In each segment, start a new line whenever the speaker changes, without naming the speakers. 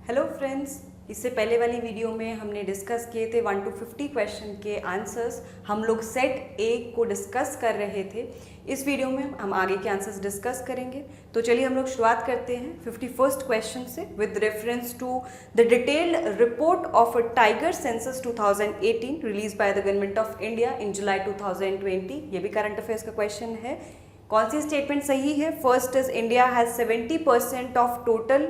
Hello friends, इससे पहले वाली वीडियो में हमने डिस्कस किए थे 1 to 50 क्वेश्चन के आंसर्स। हम लोग सेट ए को डिस्कस कर रहे थे। इस वीडियो में हम आगे के आंसर्स डिस्कस करेंगे। तो चलिए हम लोग शुरुआत करते हैं 51st क्वेश्चन से। With reference to the detailed report of tiger census 2018 release by the Government of India in July 2020। ये भी करंट अफेयर्स का क्वेश्चन है। कौन सी स्टेटमेंट सही है? First is India has 70% of total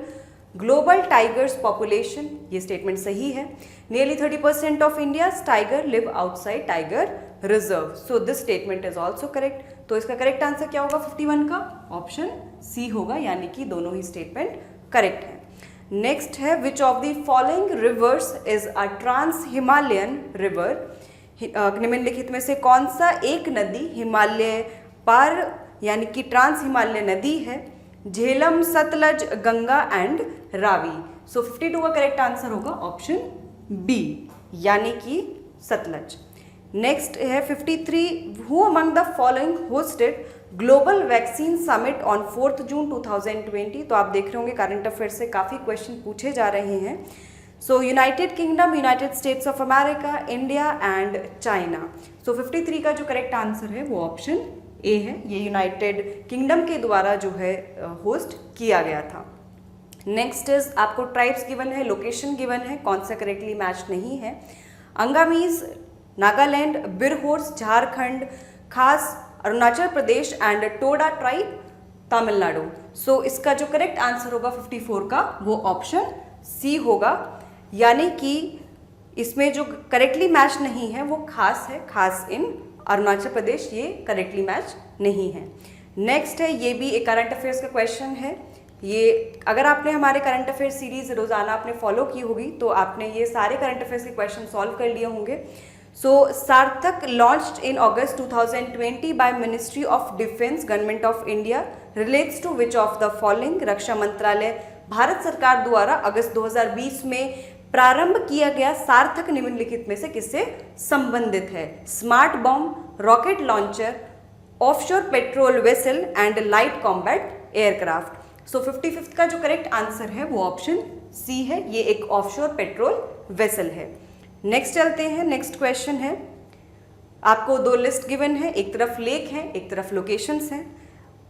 global tigers population. ये statement सही है। Nearly 30% of India's tiger live outside tiger reserve. So this statement is also correct. तो इसका करेक्ट आंसर क्या होगा 51 का? ऑप्शन सी होगा, यानी कि दोनों ही स्टेटमेंट करेक्ट है। नेक्स्ट है which of the following rivers is a trans Himalayan river. निम्नलिखित में से कौन सा एक नदी हिमालय पार यानी कि ट्रांस हिमालय नदी है? झेलम, सतलज, गंगा एंड रावी। सो 52 का करेक्ट आंसर होगा ऑप्शन बी, यानी कि सतलज। नेक्स्ट है 53 who among the following hosted global vaccine summit on 4 जून 2020। तो आप देख रहे होंगे करंट अफेयर से काफ़ी क्वेश्चन पूछे जा रहे हैं। So United Kingdom, United States of America, India and China. So 53 का जो करेक्ट आंसर है वो ऑप्शन ए है। ये यूनाइटेड किंगडम के द्वारा जो है होस्ट किया गया था। नेक्स्ट इज आपको ट्राइब्स गिवन है, लोकेशन गिवन है, कौन सा करेक्टली मैच नहीं है? अंगामीज नागालैंड, बिरहोर्स झारखंड, खास Arunachal Pradesh and Toda tribe Tamil Nadu. So इसका जो करेक्ट आंसर होगा 54 का वो ऑप्शन सी होगा, यानी कि इसमें जो करेक्टली मैच नहीं है वो खास है, खास इन अरुणाचल प्रदेश, ये करेक्टली मैच नहीं है। नेक्स्ट है, ये भी एक करंट अफेयर्स का क्वेश्चन है। ये अगर आपने हमारे करंट अफेयर सीरीज रोजाना आपने फॉलो की होगी तो आपने ये सारे करंट अफेयर्स के क्वेश्चन सॉल्व कर लिए होंगे। So Sarthak launched in August 2020 by Ministry of Defence Government of India relates to which of the following. रक्षा मंत्रालय भारत सरकार द्वारा अगस्त 2020 में प्रारंभ किया गया सार्थक निम्नलिखित में से किससे संबंधित है? Smart bomb, rocket launcher, offshore patrol vessel and light combat aircraft. So 55th का जो करेक्ट आंसर है वो ऑप्शन सी है। ये एक ऑफशोर पेट्रोल वेसल है। नेक्स्ट चलते हैं। नेक्स्ट क्वेश्चन है, आपको दो लिस्ट गिवन है, एक तरफ लेक है, एक तरफ लोकेशंस हैं।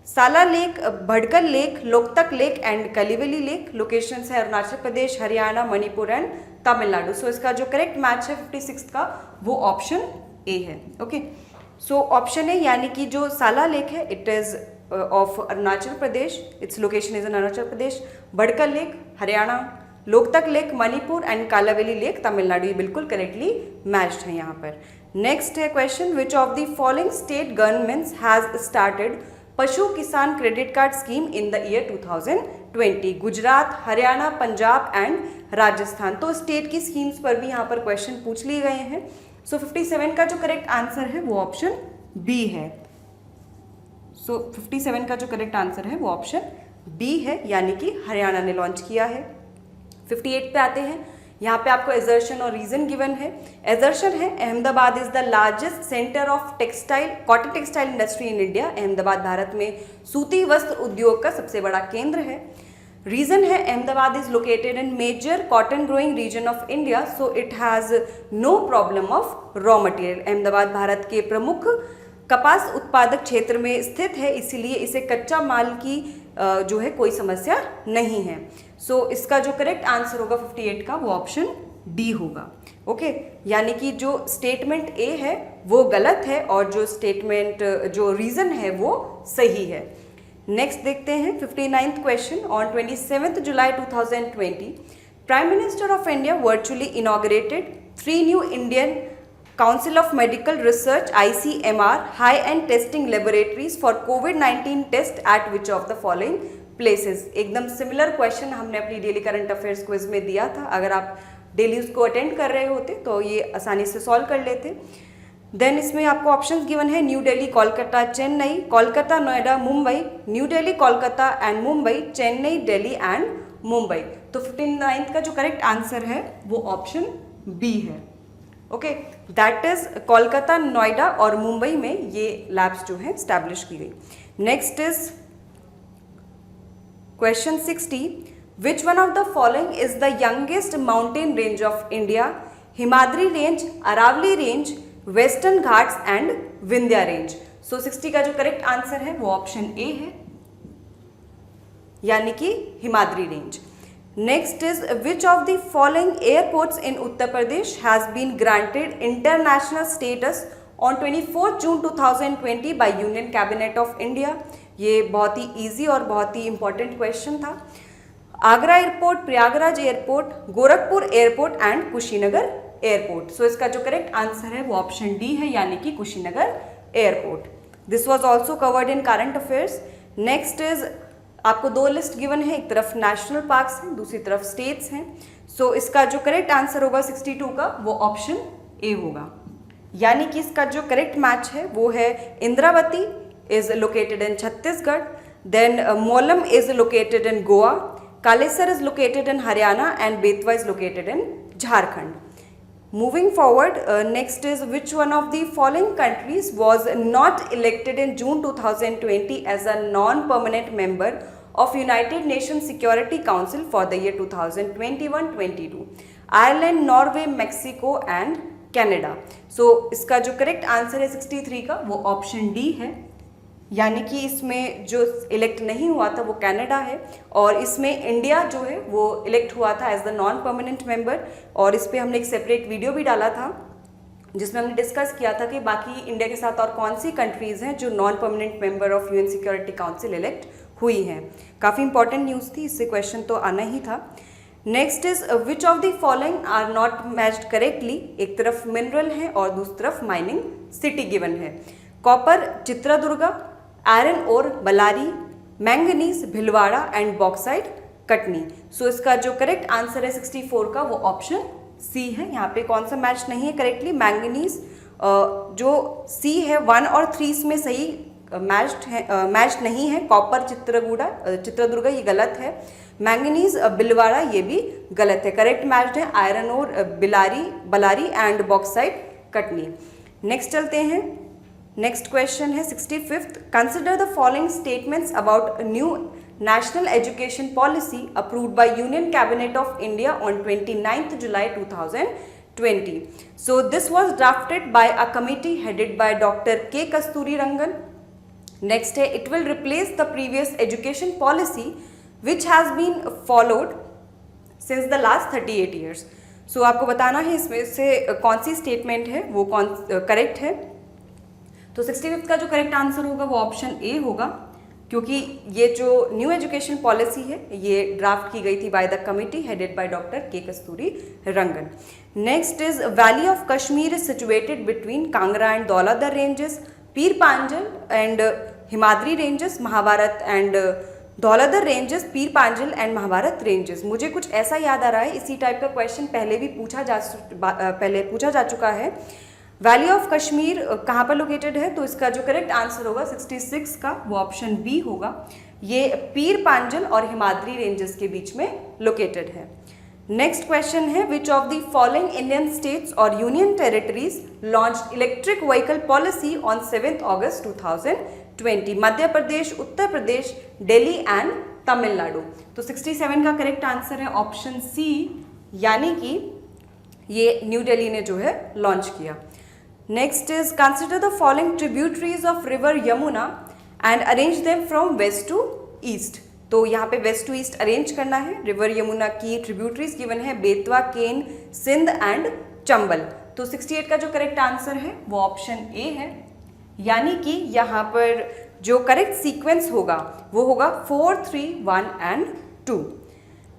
Sela lake, Badkhal lake, Loktak lake and Kaliveli lake. Locations है अरुणाचल प्रदेश, हरियाणा, मणिपुर एंड तमिलनाडु। सो इसका जो करेक्ट मैच है 56 का वो ऑप्शन ए है। ओके, सो ऑप्शन ए यानी कि जो साला लेक है it is of Arunachal Pradesh, it's location is in Arunachal Pradesh. Badkhal lake Haryana, Loktak lake Manipur and Kaliveli lake Tamil Nadu. ये बिल्कुल करेक्टली मैच्ड है यहाँ पर। नेक्स्ट है question, which of the following state governments has started Pashu Kisan credit card scheme in the year 2020? Gujarat, Haryana, Punjab and Rajasthan. तो state की schemes पर भी यहाँ पर क्वेश्चन पूछ लिए गए हैं। सो 57 का जो करेक्ट आंसर है वो ऑप्शन बी है। सो 57 का जो करेक्ट आंसर है वो ऑप्शन बी है, यानी कि हरियाणा ने लॉन्च किया है। 58 पे आते हैं। यहाँ पे आपको एजर्शन और रीजन गिवन है। एजर्शन है Ahmedabad is the largest centre of textile cotton textile industry in India. Ahmedabad Bharat में सूती वस्त्र उद्योग का सबसे बड़ा केंद्र है। रीजन है Ahmedabad is located in major cotton growing region of India, so it has no problem of raw material. Ahmedabad Bharat के प्रमुख कपास उत्पादक क्षेत्र में स्थित है, इसीलिए इसे कच्चा माल की जो है कोई समस्या नहीं है। सो इसका जो करेक्ट आंसर होगा 58 का वो ऑप्शन डी होगा। ओके, यानी कि जो स्टेटमेंट ए है वो गलत है और जो स्टेटमेंट जो रीजन है वो सही है। नेक्स्ट देखते हैं 59th question. On 27 July 2020 prime minister of India virtually inaugurated 3 new Indian Council of Medical Research ICMR high-end testing laboratories for COVID-19 test at which of the following places? एकदम similar question हमने अपनी daily current affairs quiz में दिया था। अगर आप daily उसको attend कर रहे होते तो ये आसानी से सॉल्व कर लेते। देन इसमें आपको ऑप्शंस गिवन है new Delhi, Kolkata, Chennai, Kolkata, Noida, Mumbai, new Delhi, Kolkata and Mumbai, Chennai, Delhi and Mumbai. तो 59th का जो करेक्ट आंसर है वो ऑप्शन बी है। Okay, that is Kolkata, Noida और मुंबई में ये लैब्स जो है स्टैब्लिश की गई। Next is question 60, which one of the following is the youngest mountain range of India? Himadri range, Aravalli range, western Ghats and Vindhya range. So 60 का जो करेक्ट आंसर है वो ऑप्शन ए है, यानी कि Himadri range. Next is which of the following airports in Uttar Pradesh has been granted international status on 24 June 2020 by union cabinet of India? ये बहुत ही easy और बहुत ही इंपॉर्टेंट क्वेश्चन था। Agra airport, Prayagraj airport, Gorakhpur airport and Kushinagar airport. So इसका जो करेक्ट आंसर है वो option D है, यानी कि Kushinagar airport. This was also covered in current affairs. Next is आपको दो लिस्ट गिवन है, एक तरफ नेशनल पार्क्स हैं, दूसरी तरफ स्टेट्स हैं। सो इसका जो करेक्ट आंसर होगा 62 का वो ऑप्शन ए होगा, यानी कि इसका जो करेक्ट मैच है वो है Indravati is located in Chhattisgarh, then Mollem is located in Goa, Kalesar is located in Haryana and Betwa is located in Jharkhand. Moving forward, next is which one of the following countries was not elected in June 2020 as a non-permanent member of United Nations Security Council for the year 2021-22? Ireland, Norway, Mexico and Canada. So इसका जो correct answer है 63 का वो option D है, यानी कि इसमें जो इलेक्ट नहीं हुआ था वो कनाडा है, और इसमें इंडिया जो है वो इलेक्ट हुआ था as the non permanent member. और इस पर हमने एक सेपरेट वीडियो भी डाला था जिसमें हमने डिस्कस किया था कि बाकी इंडिया के साथ और कौन सी कंट्रीज़ हैं जो non permanent member of UN security council elect हुई हैं। काफ़ी इंपॉर्टेंट न्यूज़ थी, इससे क्वेश्चन तो आना ही था। Next is which of the following are not matched correctly? एक तरफ मिनरल है और दूसरी तरफ माइनिंग सिटी गिवन है। कॉपर चित्रदुर्गा, आयरन और Bellary, manganese Bhilwara and bauxite Katni. So इसका जो करेक्ट आंसर है 64 का वो ऑप्शन सी है। यहाँ पे कौन सा मैच नहीं है करेक्टली? मैंगनीज जो सी है 1 और 3 इसमें सही मैच नहीं है। कॉपर चित्रदुर्गा ये गलत है। मैंगनीज बिलवाड़ा ये भी गलत है। करेक्ट मैच है आयरन और Bellary and bauxite Katni. Next चलते हैं। नेक्स्ट क्वेश्चन है 65th। Consider the following statements about new national education policy approved by union cabinet of India on 29th July 2020। So this was drafted by a committee headed by doctor K Kasturi Rangan. Next is it will replace the previous education policy which has been followed since the last 38 years. So आपको बताना है इसमें से कौन सी statement है वो correct है। तो 65th का जो करेक्ट आंसर होगा वो ऑप्शन ए होगा, क्योंकि ये जो न्यू एजुकेशन पॉलिसी है ये ड्राफ्ट की गई थी by the committee headed by doctor K Kasturi Rangan. Next is valley of Kashmir is situated between Kangra and Dhauladhar ranges, Pir Panjal and Himadri ranges, Mahabharat and Dhauladhar ranges, Pir Panjal and Mahabharat ranges. मुझे कुछ ऐसा याद आ रहा है, इसी टाइप का क्वेश्चन पहले भी पूछा जा चुका है। वैली ऑफ कश्मीर कहाँ पर लोकेटेड है? तो इसका जो करेक्ट आंसर होगा 66 का वो ऑप्शन बी होगा। ये पीर पांजल और हिमाद्री रेंजेस के बीच में लोकेटेड है। नेक्स्ट क्वेश्चन है which of the following Indian states और union territories launched electric vehicle policy on 7 August 2020? Madhya Pradesh, Uttar Pradesh, Delhi and Tamil Nadu. तो 67 का करेक्ट आंसर है ऑप्शन सी, यानी कि ये न्यू दिल्ली ने जो है लॉन्च किया। Next is consider the following tributaries of river Yamuna and arrange them from west to east. तो यहाँ पे वेस्ट टू ईस्ट अरेंज करना है। रिवर यमुना की ट्रिब्यूटरीज गिवन है बेतवा, केन, सिंध एंड चंबल। तो 68 का जो करेक्ट आंसर है वो ऑप्शन ए है, यानी कि यहाँ पर जो करेक्ट सीक्वेंस होगा वो होगा 4, 3, 1 एंड 2।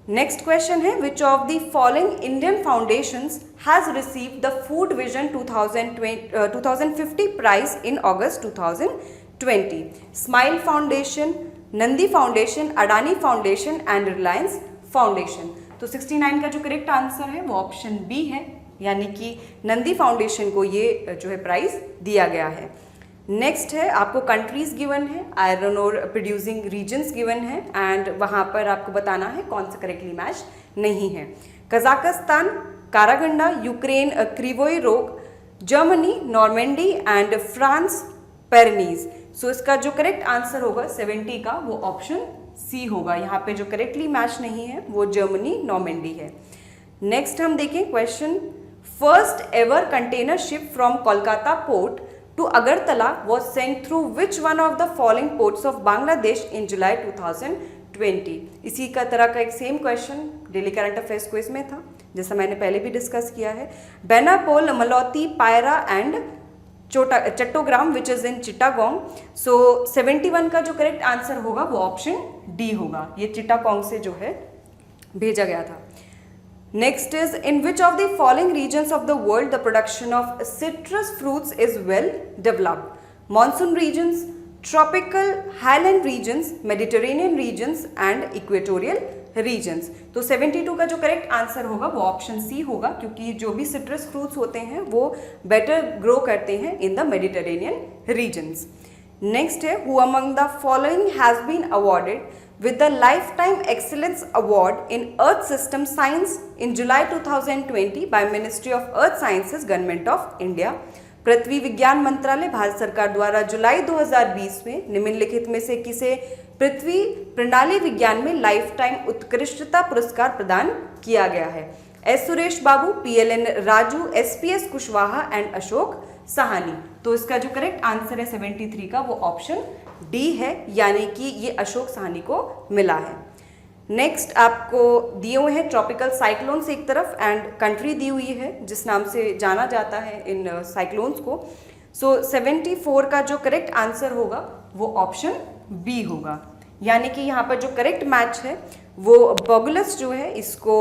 नेक्स्ट क्वेश्चन है which of the following Indian foundations has received the food vision 2050 prize in August 2020? Smile foundation, Nandi foundation, Adani foundation and Reliance foundation. तो 69 का जो करेक्ट आंसर है वो ऑप्शन बी है, यानी कि नंदी फाउंडेशन को ये जो है प्राइज दिया गया है। नेक्स्ट है आपको कंट्रीज गिवन है, आयरन और प्रोड्यूसिंग रीजन्स गिवन है एंड वहाँ पर आपको बताना है कौन सा करेक्टली मैच नहीं है। कजाकिस्तान, कारागंडा, यूक्रेन, क्रिवोई रोग, जर्मनी, नॉर्मेंडी एंड फ्रांस, पेरिनीज। सो इसका जो करेक्ट आंसर होगा 70 का वो ऑप्शन सी होगा। यहाँ पे जो करेक्टली मैच नहीं है वो जर्मनी नॉर्मेंडी है। नेक्स्ट हम देखें question, first ever container ship from Kolkata port to Agartala was sent through which one of the following ports of Bangladesh in July 2020। इसी का तरह का एक same question daily current affairs quiz में था, जैसा मैंने पहले भी डिस्कस किया है। बेनापोल, मलौती, Payra and Chattogram which is in Chittagong. So 71 का जो करेक्ट आंसर होगा वो ऑप्शन डी होगा, ये चिटागोंग से जो है भेजा गया था। Next is, in which of the following regions of the world the production of citrus fruits is well developed? Monsoon regions, tropical highland regions, Mediterranean regions and equatorial regions. तो 72 का जो करेक्ट आंसर होगा वो option C होगा, क्योंकि जो भी citrus fruits होते हैं वो बेटर ग्रो करते हैं in the Mediterranean regions. Next है, who among the following has been awarded with the Lifetime Excellence Award in Earth System Science in July 2020 by Ministry of Earth Sciences, Government of India? पृथ्वी विज्ञान मंत्रालय भारत सरकार द्वारा जुलाई 2020 में निम्नलिखित में से किसे पृथ्वी प्रणाली विज्ञान में लाइफ टाइम उत्कृष्टता पुरस्कार प्रदान किया गया है? S Suresh Babu, PLN Raju, SPS Kushwaha and Ashok Sahani. तो इसका जो करेक्ट आंसर है 73 का वो ऑप्शन डी है, यानी कि ये अशोक सहानी को मिला है। नेक्स्ट आपको दिए हुए हैं ट्रॉपिकल साइक्लोन्स एक तरफ एंड कंट्री दी हुई है जिस नाम से जाना जाता है इन साइक्लोन्स को। सो 74 का जो करेक्ट आंसर होगा वो ऑप्शन बी होगा, यानी कि यहाँ पर जो करेक्ट मैच है वो बॉगुलस जो है इसको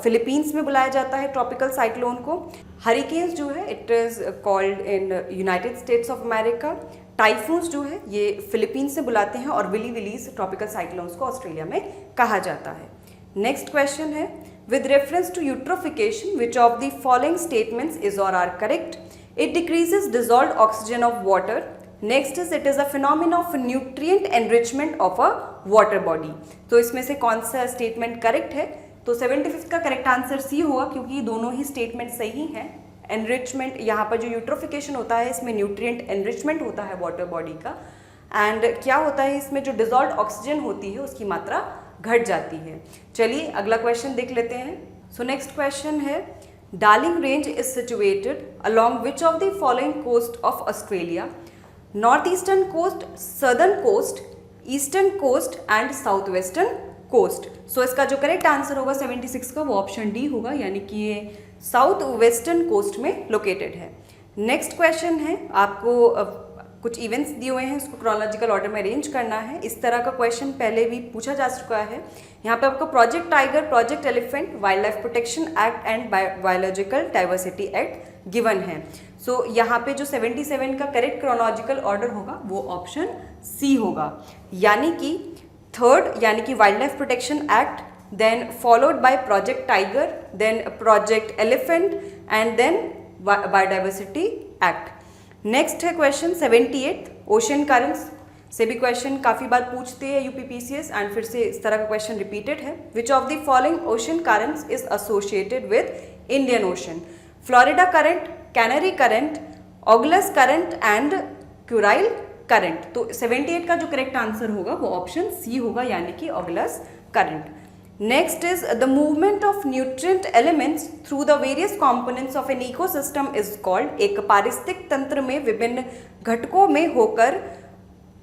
फिलीपींस में बुलाया जाता है ट्रॉपिकल साइक्लोन को। हरिकेन्स जो है it is called in United States of America. Typhoons जो है ये फिलीपींस से बुलाते हैं और विली विलीज ट्रॉपिकल साइक्लोन्स को ऑस्ट्रेलिया में कहा जाता है। नेक्स्ट क्वेश्चन है, with reference to eutrophication which of the following statements is और are correct? It decreases dissolved oxygen of water. Next is, it is a phenomena of nutrient enrichment of a water body. तो इसमें से कौन सा statement correct है? तो 75 का correct answer C होगा, क्योंकि दोनों ही स्टेटमेंट सही हैं। एनरिचमेंट, यहाँ पर जो यूट्रोफिकेशन होता है इसमें न्यूट्रिएंट एनरिचमेंट होता है वाटर बॉडी का, एंड क्या होता है इसमें जो डिसॉल्व्ड ऑक्सीजन होती है उसकी मात्रा घट जाती है। चलिए अगला क्वेश्चन देख लेते हैं। सो नेक्स्ट क्वेश्चन है, Darling range is situated along which of the following coast of Australia? North eastern coast, southern coast, eastern coast and south western coast. So इसका जो करेक्ट आंसर होगा 76 का वो ऑप्शन डी होगा, यानी कि ये साउथ वेस्टर्न कोस्ट में लोकेटेड है। नेक्स्ट क्वेश्चन है, आपको कुछ इवेंट्स दिए हुए हैं, उसको क्रोनोलॉजिकल ऑर्डर में अरेंज करना है। इस तरह का क्वेश्चन पहले भी पूछा जा चुका है। यहाँ पे आपको project tiger, project elephant, wild life protection act and biological diversity act given है। सो यहाँ पे जो 77 का करेक्ट क्रोनोलॉजिकल ऑर्डर होगा वो ऑप्शन सी होगा, यानी कि थर्ड, यानी कि wild life protection act, then followed by project tiger, then project elephant and then biodiversity act. Next है क्वेश्चन 78, ओशन करंट्स से भी क्वेश्चन काफ़ी बार पूछते हैं यूपीपीसीएस एंड फिर से इस तरह का क्वेश्चन रिपीटेड है। Which of the following ocean currents is associated with Indian ocean? Florida current, Canary current, Agulhas current and Kuril current. तो 78 का जो करेक्ट आंसर होगा वो ऑप्शन सी होगा, यानी कि ऑगलस current. Next is the movement of nutrient elements through the various components of an ecosystem is called। एक पारिस्थितिक तंत्र में विभिन्न घटकों में होकर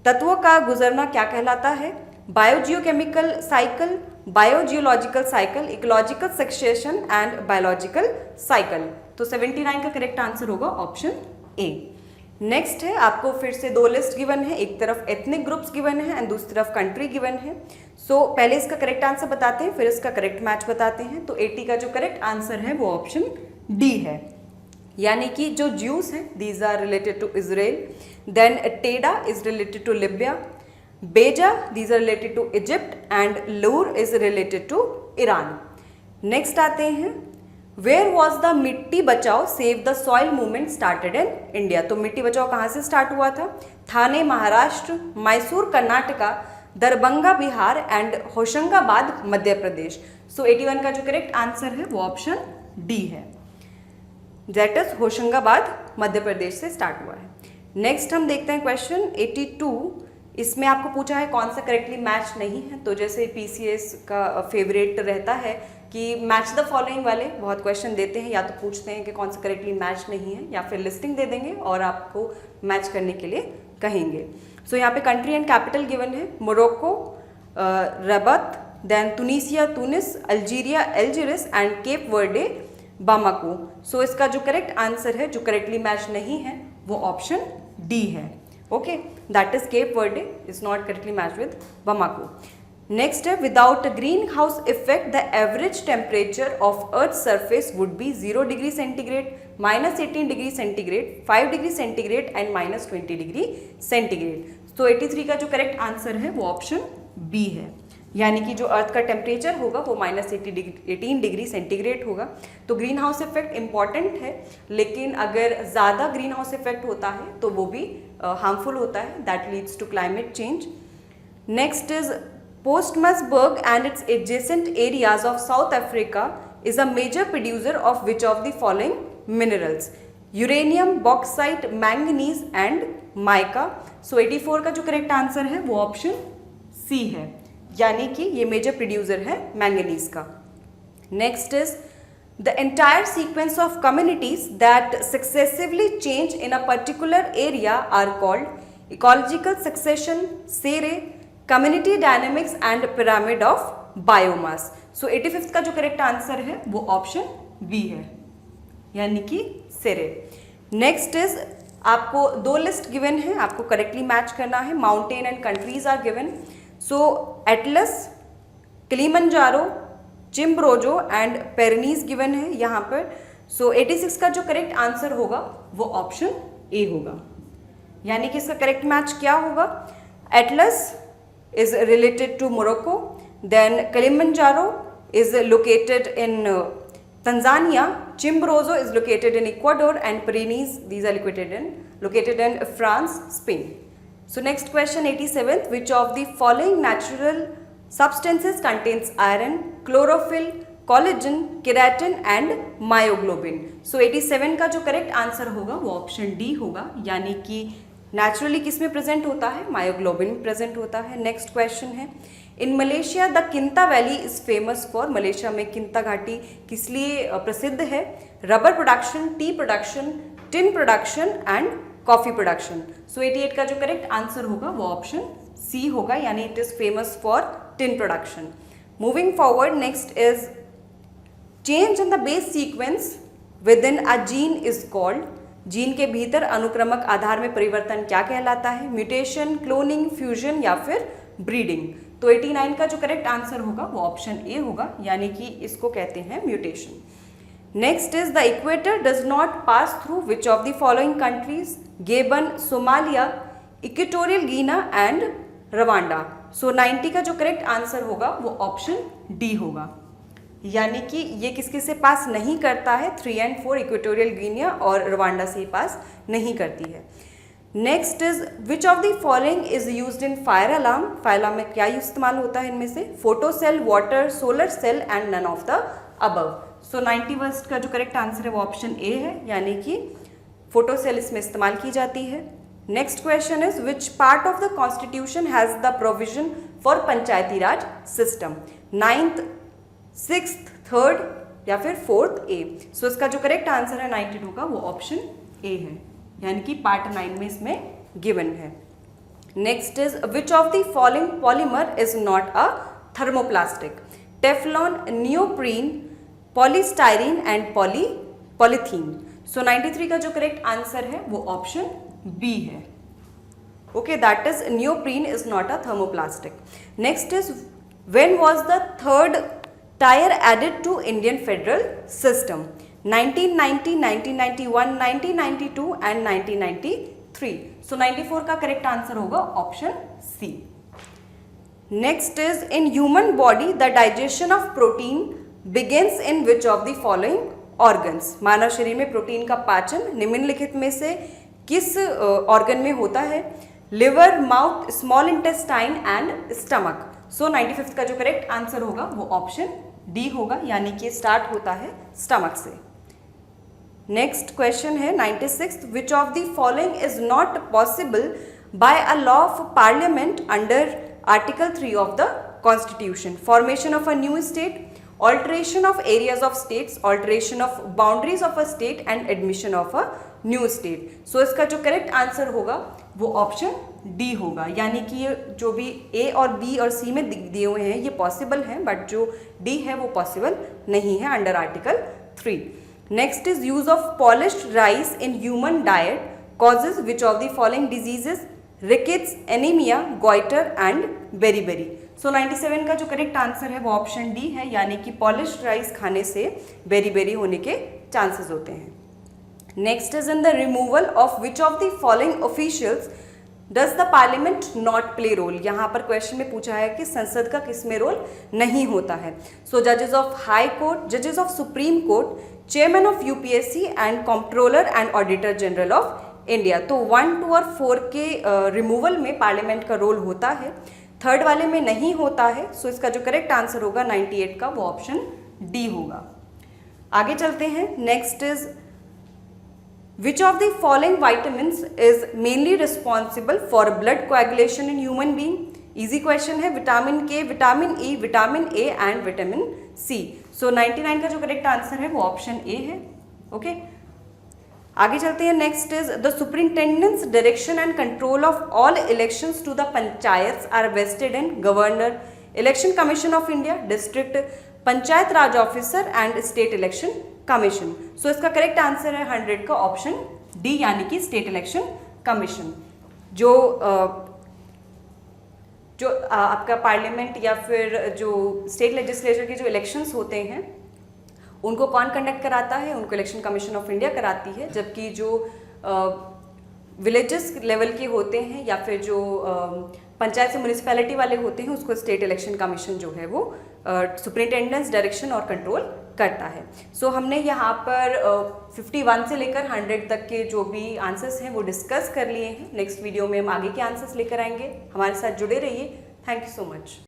तत्वों का गुजरना क्या कहलाता है? Biogeochemical cycle, biogeological cycle, ecological succession and biological cycle. तो 79 का करेक्ट आंसर होगा ऑप्शन ए। नेक्स्ट है, आपको फिर से दो लिस्ट गिवन है, एक तरफ एथनिक ग्रुप्स गिवन है एंड दूसरी तरफ कंट्री गिवन है। सो पहले इसका करेक्ट आंसर बताते हैं, फिर इसका करेक्ट मैच बताते हैं। तो 80 का जो करेक्ट आंसर है वो ऑप्शन डी है, यानी कि जो ज्यूस है these are related to Israel, then Teda is related to Libya, Beja these are related to Egypt and Lur is related to Iran. Next आते हैं, where was the Mitti Bachao save the soil movement started in India? तो मिट्टी बचाओ कहाँ से start हुआ था? Thane Maharashtra, Mysore Karnataka, Darbhanga Bihar and Hoshangabad Madhya Pradesh. So 81 का जो correct answer है वो ऑप्शन डी है, दैट इज होशंगाबाद मध्य प्रदेश से स्टार्ट हुआ है। नेक्स्ट हम देखते हैं क्वेश्चन 82, इसमें आपको पूछा है कौन सा करेक्टली मैच नहीं है, तो जैसे पीसीएस का फेवरेट रहता है कि मैच द फॉलोइंग वाले बहुत क्वेश्चन देते हैं, या तो पूछते हैं कि कौन सा करेक्टली मैच नहीं है, या फिर लिस्टिंग दे देंगे और आपको मैच करने के लिए कहेंगे। सो यहाँ पे कंट्री एंड कैपिटल गिवन है, Morocco, Rabat, then Tunisia Tunis, Algeria Algiers and Cape Verde Bamako. So इसका जो करेक्ट आंसर है, जो करेक्टली मैच नहीं है, वो ऑप्शन डी है। Okay, that is Cape Verde is not correctly match with Bamako. Next है, without green house effect the average temperature of earth surface would be 0 degree centigrade, -18 degree centigrade, 5 degree centigrade and -20 degree centigrade. तो 83 का जो correct answer है वो option B है, यानी कि जो अर्थ का टेम्परेचर होगा वो -18 डिग्री सेंटीग्रेड होगा। तो ग्रीन हाउस इफेक्ट इंपॉर्टेंट है, लेकिन अगर ज़्यादा ग्रीन हाउस इफेक्ट होता है तो वो भी हार्मफुल होता है, that leads to climate change. Next is Postmasburg and its adjacent areas of South Africa is a major producer of which of the following minerals? Uranium, bauxite, manganese and mica. So 84 का जो correct answer है वो option C है, यानी कि ये major producer है manganese का। Next is the entire sequence of communities that successively change in a particular area are called ecological succession, SERE, community dynamics and pyramid of biomass. So 85 का जो correct answer है वो option B है, यानी कि सेरे। Next is आपको दो लिस्ट गिवन है, आपको करेक्टली मैच करना है। Mountain and countries are given, so Atlas, Kilimanjaro, Chimborazo and Pyrenees given है यहाँ पर। सो 86 का जो करेक्ट आंसर होगा वो ऑप्शन ए होगा, यानी कि इसका करेक्ट मैच क्या होगा? Atlas is related to Morocco, then Kilimanjaro is located in Tanzania, Chimborazo is located in Ecuador and Pyrenees, these are located in France, Spain. So next question 87th, which of the following natural substances contains iron, chlorophyll, collagen, keratin and myoglobin? So 87 का जो correct answer होगा वो option D होगा, यानी कि naturally किस में present होता है? मायोग्लोबिन में प्रेजेंट होता है। नेक्स्ट क्वेश्चन है, in Malaysia the Kinta valley is famous for, Malaysia में किंता घाटी किस लिए प्रसिद्ध है? Rubber production, tea production, tin production and coffee production. So 88 का जो करेक्ट आंसर होगा वो ऑप्शन सी होगा, यानी it is famous for tin production. Moving forward, next is change in the base sequence with in a gene is called, gene के भीतर अनुक्रमक आधार में परिवर्तन क्या कहलाता है? म्यूटेशन, क्लोनिंग, फ्यूजन या फिर ब्रीडिंग। तो 89 का जो करेक्ट आंसर होगा वो ऑप्शन ए होगा, यानी कि इसको कहते हैं mutation. Next is the equator does not pass through which of the following countries? Gabon, Somalia, Equatorial Guinea and Rwanda. So 90 का जो करेक्ट आंसर होगा वो ऑप्शन डी होगा, यानी कि ये किसके से पास नहीं करता है? 3 and 4 इक्वेटोरियल गिनी और रवांडा से पास नहीं करती है। Next is which of the following is used in fire alarm? Fire alarm में क्या इस्तेमाल होता है इनमें से? Photo cell, water, solar cell and none of the above. So 91 का जो करेक्ट आंसर है वो ऑप्शन ए है, यानी कि फोटो सेल इसमें इस्तेमाल की जाती है। Next question is which part of the constitution has the provision for Panchayati Raj system? 9th, 6th, 3rd या फिर 4th ए। सो इसका जो करेक्ट आंसर है 92 का वो ऑप्शन ए है, यानी कि पार्ट 9 में इसमें गिवन है। Next is which of the following polymer is not a thermoplastic? Teflon, neoprene, polystyrene and polythene. So 93 का जो करेक्ट आंसर है वो ऑप्शन बी है। Okay, that is neoprene is not a thermoplastic. Next is when was the third tier added to Indian federal system? 1990, 1991, 1992 एंड 1993। So 94 का correct answer होगा option C. Next is in human body the digestion of protein begins in which of the following organs? मानव शरीर में protein का पाचन निम्नलिखित में से किस ऑर्गन में होता है? Liver, mouth, small intestine and stomach. So 95 का जो करेक्ट आंसर होगा वो ऑप्शन डी होगा, यानी कि स्टार्ट होता है स्टमक से। नेक्स्ट क्वेश्चन है 96, विच of the following is not possible by a law of parliament under article 3 of the constitution, formation of a new state, alteration of areas of states, alteration of boundaries of a state and admission of a new state. So इसका जो correct answer होगा वो option D होगा, यानी कि ये जो भी ए और बी और सी में दिए हुए हैं ये पॉसिबल हैं, बट जो डी है वो पॉसिबल नहीं है under article 3. Next is use of polished rice in human diet causes which of the following diseases, rickets, anaemia, goitre and beriberi. So 97 का जो करेक्ट आंसर है वो ऑप्शन डी है, यानी कि पॉलिश्ड राइस खाने से बेरीबेरी होने के चांसेस होते हैं. Next is in the removal of which of the following officials does the parliament not play role. यहाँ पर क्वेश्चन में पूछा है कि संसद का किसमें रोल नहीं होता है. सो जजेस ऑफ हाई कोर्ट, जजेस of supreme court, chairman of UPSC and controller and auditor general of India. तो 1, 2 और 4 के रिमूवल में पार्लियामेंट का रोल होता है, थर्ड वाले में नहीं होता है. सो इसका जो करेक्ट आंसर होगा 98 का वो ऑप्शन डी होगा. आगे चलते हैं. Next is which of the following vitamins is mainly responsible for blood coagulation in human being. Easy question है. Vitamin K, vitamin E, vitamin A and vitamin C. So 99 का जो करेक्ट आंसर है वो option A है. Okay आगे चलते हैं. Next is the superintendents direction and control of all elections to the panchayats are vested in governor, election commission of India, district panchayat raj officer and state election commission. So इसका correct answer है 100 का option D, यानी कि state election commission. जो आपका parliament या फिर जो स्टेट लेजिस्लेचर के जो इलेक्शंस होते हैं उनको कौन कंडक्ट कराता है, उनको इलेक्शन कमीशन ऑफ इंडिया कराती है. जबकि जो विलेजेस लेवल के होते हैं या फिर जो पंचायत से म्यूनिसिपैलिटी वाले होते हैं उसको स्टेट इलेक्शन कमीशन जो है वो सुपरिंटेंडेंस डायरेक्शन और कंट्रोल करता है. सो हमने यहाँ पर 51 से लेकर 100 तक के जो भी आंसर्स हैं वो डिस्कस कर लिए हैं. नेक्स्ट वीडियो में हम आगे के आंसर्स लेकर आएंगे. हमारे साथ जुड़े रहिए. Thank you so much.